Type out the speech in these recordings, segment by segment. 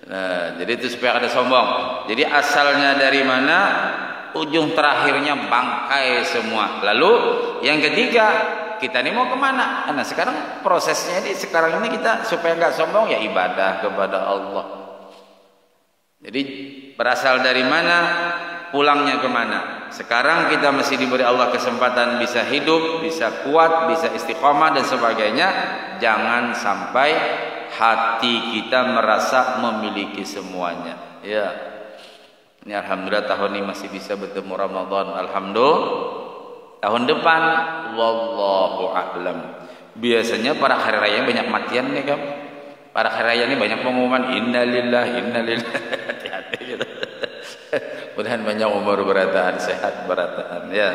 Nah, jadi itu supaya ada sombong. Jadi asalnya dari mana? Ujung terakhirnya bangkai semua. Lalu yang ketiga, kita ini mau kemana? Nah sekarang prosesnya ini, sekarang ini kita supaya nggak sombong ya ibadah kepada Allah. Jadi berasal dari mana, pulangnya kemana? Sekarang kita masih diberi Allah kesempatan bisa hidup, bisa kuat, bisa istiqomah dan sebagainya. Jangan sampai hati kita merasa memiliki semuanya. Ya, ini alhamdulillah tahun ini masih bisa bertemu Ramadan. Alhamdulillah. Tahun depan, wallahu a'lam. Biasanya para hari raya banyak matian nih kan. Para hari raya ini banyak pengumuman innalillahi innalillahi. Hati-hati gitu. Mudah-mudahan banyak umur berataan, sehat berataan ya.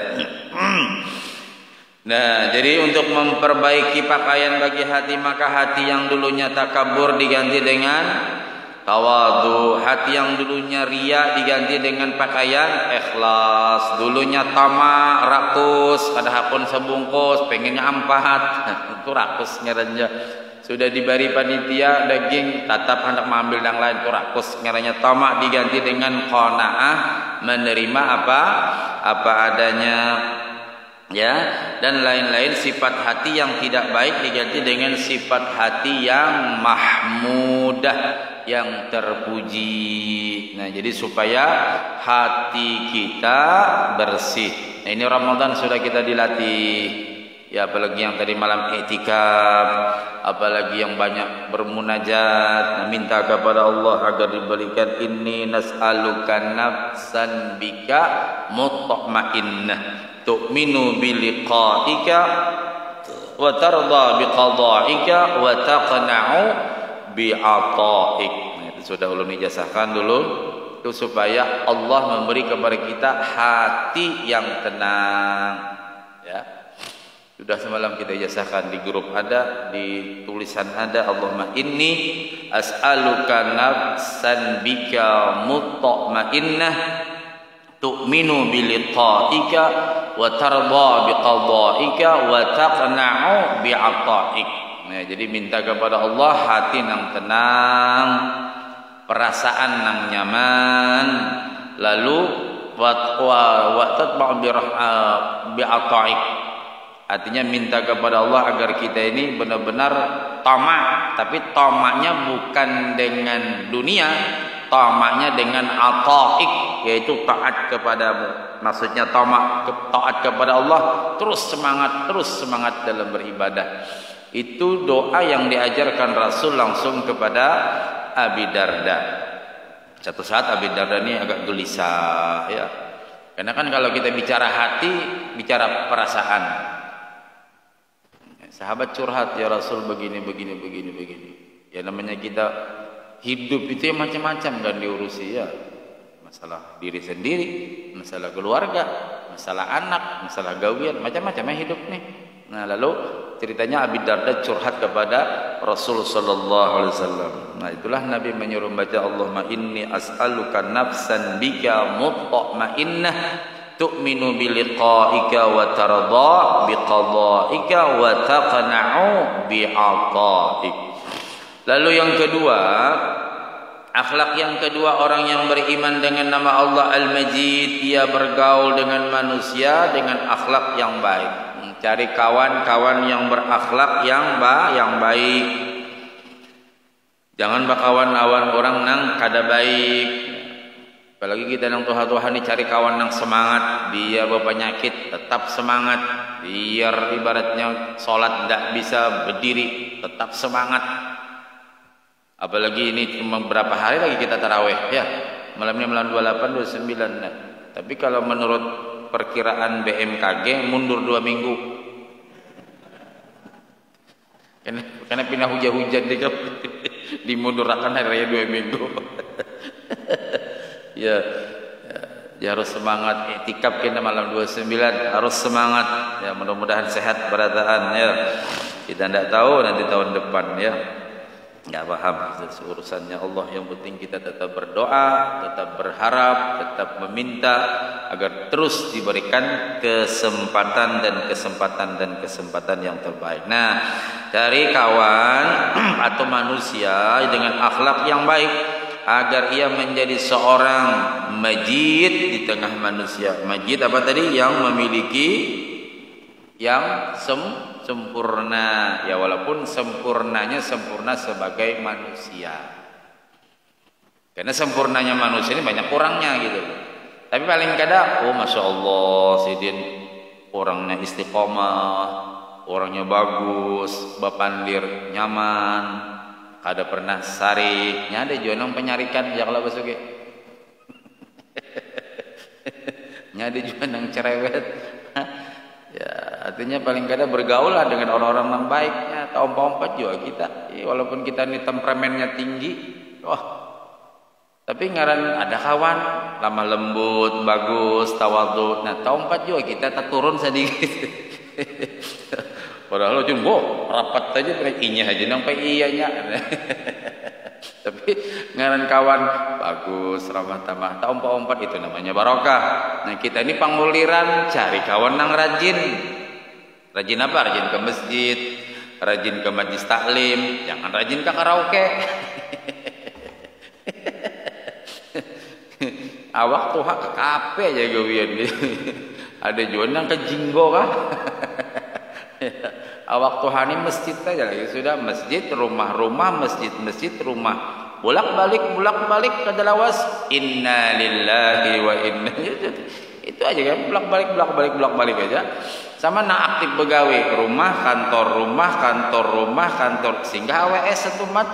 Nah, jadi untuk memperbaiki pakaian bagi hati, maka hati yang dulunya takabur diganti dengan tawadhu, hati yang dulunya riya diganti dengan pakaian ikhlas. Dulunya tamak, rakus, kadahapun sebungkus, pengennya 4, itu rakus ngeranya. Sudah diberi panitia daging, tetap hendak mengambil yang lain, itu rakus ngeranya. Tamak diganti dengan qanaah, menerima apa adanya. Ya, dan lain-lain sifat hati yang tidak baik diganti dengan sifat hati yang mahmudah, yang terpuji. Nah, jadi supaya hati kita bersih. Nah, ini Ramadan sudah kita dilatih. Ya, apalagi yang tadi malam i'tikaf, apalagi yang banyak bermunajat, minta kepada Allah agar diberikan inni nas'aluka nafsan bika mutma'innah tu'minu biliqa'ika wa tarda biqada'ika wa taqna'u bi'ata'ik. Nah, itu sudah ulun ijazahkan dulu. Itu supaya Allah memberi kepada kita hati yang tenang. Ya. Sudah semalam kita ijazahkan di grup ada, di tulisan ada, Allahumma inni as'aluka nafsan bika mutma'innah tu'minu biliqa'ika wa tarda biqada'ika wa taqna'u bi'ata'ik. Nah, jadi minta kepada Allah hati yang tenang, perasaan yang nyaman, lalu wa tatba'u bi'ata'ik. Artinya minta kepada Allah agar kita ini benar-benar tamak, tapi tamaknya bukan dengan dunia, tamaknya dengan ataik, yaitu taat kepadamu. Maksudnya taat kepada Allah, terus semangat dalam beribadah. Itu doa yang diajarkan Rasul langsung kepada Abi Darda. Satu saat Abi Darda ini agak gelisah ya. Karena kan kalau kita bicara hati, bicara perasaan. Sahabat curhat, ya Rasul begini. Ya namanya kita hidup itu ya macam-macam kan diurusi ya. Masalah diri sendiri, masalah keluarga, masalah anak, masalah gawian, macam-macam ya hidup nih. Nah, lalu ceritanya Abi Darda curhat kepada Rasul sallallahu alaihi wasallam. Nah, itulah Nabi menyuruh baca Allahumma inni as'aluka nafsan bika mutma'innah tu'minu biliqa'ika wa tarda biqada'ika wa taqna'u bi'ata'ik. Lalu yang kedua, akhlak yang kedua orang yang beriman dengan nama Allah Al-Majid, ia bergaul dengan manusia dengan akhlak yang baik. Cari kawan-kawan yang berakhlak yang baik. Jangan berkawan-kawan orang nang kada baik. Apalagi kita nang tuha-tuha ni cari kawan nang semangat, dia berpenyakit tetap semangat. Biar ibaratnya sholat tidak bisa berdiri, tetap semangat. Apalagi ini cuma berapa hari lagi kita tarawih ya. Malam ini malam 28, 29 nah. Tapi kalau menurut perkiraan BMKG mundur 2 minggu. Karena pindah hujan-hujan dimundurkan hari raya 2 minggu. Ya, harus semangat iktikaf kita malam 29, harus semangat ya, mudah-mudahan sehat berataan ya. Kita tidak tahu nanti tahun depan ya. nggak paham urusannya Allah. Yang penting kita tetap berdoa, tetap berharap, tetap meminta agar terus diberikan kesempatan yang terbaik. Nah, cari kawan atau manusia dengan akhlak yang baik agar ia menjadi seorang majid di tengah manusia. Majid apa tadi? Yang memiliki yang sempurna, ya walaupun sempurna sebagai manusia, karena sempurnanya manusia ini banyak kurangnya gitu. Tapi paling kadang, oh masya Allah sidin orangnya istiqomah, orangnya bagus, bapandir nyaman, ada pernah sariknya, ada juga nang penyarikan ya kalau basuki ada juga nang cerewet. Ya, artinya paling kadang bergaul lah dengan orang-orang yang baiknya. Ompat juga kita, walaupun kita ini temperamennya tinggi, tapi ngaran ada kawan lemah lembut, bagus, tawadhu. Nah, ompat juga kita tak turun sedikit. Padahal cuma rapat aja inya aja nampai iyanya. Tapi ngaran kawan bagus, ramah tamah, tak ompat itu namanya barokah. Nah, kita ini pangguliran cari kawan yang rajin. Rajin apa? Rajin ke masjid, rajin ke majlis taklim, jangan rajin ke karaoke. Awak tuh ke kafe aja gawian. Ada juga yang ke jinggo kah? Awak Tuhani masjid aja lagi sudah, masjid rumah-rumah, masjid rumah, bolak-balik ke dalawas. Inna lillahi wa inna itu aja kan, bolak-balik aja. Sama nak aktif begawe, rumah kantor, sehingga AWS satu mat.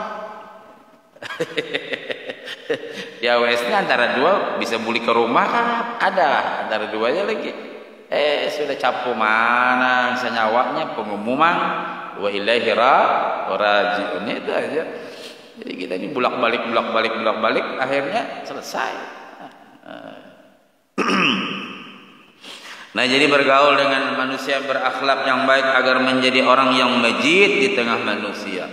Di AWS ini antara dua bisa buli ke rumah kan, ada antara dua aja lagi. Sudah capu mana senyawanya pengumuman wa ilaihi raji'un, itu aja. Jadi kita ini bolak-balik akhirnya selesai. Nah, jadi bergaul dengan manusia berakhlak yang baik agar menjadi orang yang majid di tengah manusia.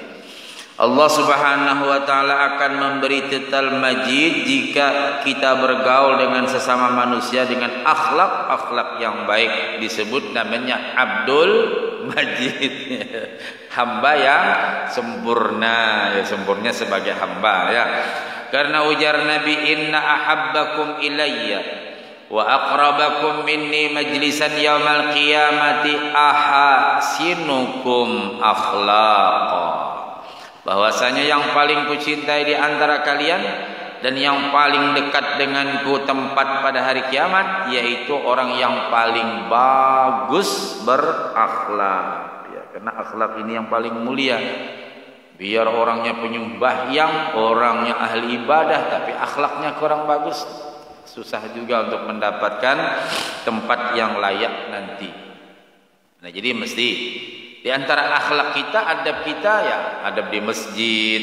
Allah Subhanahu wa taala akan memberi titel majid jika kita bergaul dengan sesama manusia dengan akhlak yang baik. Disebut namanya Abdul Majid. Hamba yang sempurna, ya sempurna sebagai hamba ya. Karena ujar Nabi, inna ahabbakum ilayya wa aqrabakum minni majlisan yaumal qiyamati ahasinukum akhlaqa. Bahwasanya yang paling kucintai di antara kalian dan yang paling dekat denganku tempat pada hari kiamat yaitu orang yang paling bagus berakhlak. Ya, karena akhlak ini yang paling mulia. Biar orangnya penyembah yang orangnya ahli ibadah tapi akhlaknya kurang bagus, susah juga untuk mendapatkan tempat yang layak nanti. Nah, jadi mesti di antara akhlak kita, adab kita ya, adab di masjid,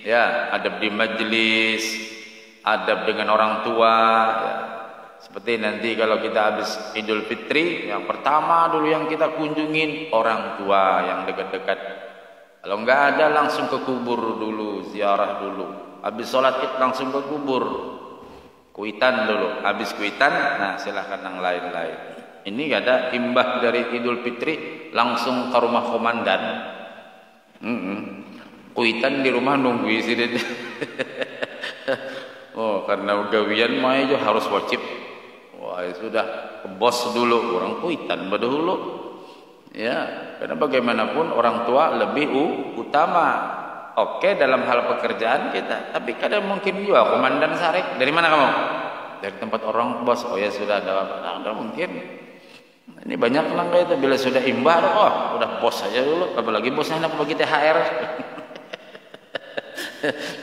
ya, adab di majlis, adab dengan orang tua, ya. Seperti nanti kalau kita habis Idul Fitri, yang pertama dulu yang kita kunjungin orang tua yang dekat-dekat. Kalau enggak ada langsung ke kubur dulu, ziarah dulu. Habis sholat Id langsung ke kubur. Kuitan dulu, habis kuitan, nah silahkan yang lain-lain. Ini ada imbah dari Idul Fitri langsung ke rumah komandan. Kuitan di rumah nunggu isi. Oh, karena gawian mah itu harus wajib. Wah, sudah ke bos dulu, orang kuitan dahulu. Ya, karena bagaimanapun orang tua lebih utama. Oke, dalam hal pekerjaan kita, tapi kadang mungkin juga komandan sarik. Dari mana kamu? Dari tempat orang bos. Oh ya sudah, ada mungkin. Ini banyak orang kayak itu bila sudah imbah, udah bos aja dulu. Apalagi bosnya nak bagi THR.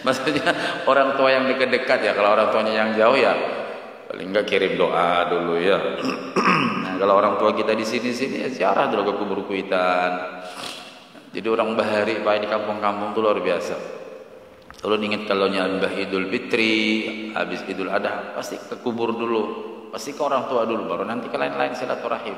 Maksudnya orang tua yang dekat-dekat ya. Kalau orang tuanya yang jauh ya paling enggak kirim doa dulu ya. Nah, kalau orang tua kita di sini ya ziarah dulu ke kubur kuitan. Jadi orang bahari Pak di kampung-kampung itu luar biasa. Kalau ingat kalau nyambah Idul Fitri, habis Idul Adha pasti ke kubur dulu. Pasti ke orang tua dulu, baru nanti ke lain-lain silaturahim.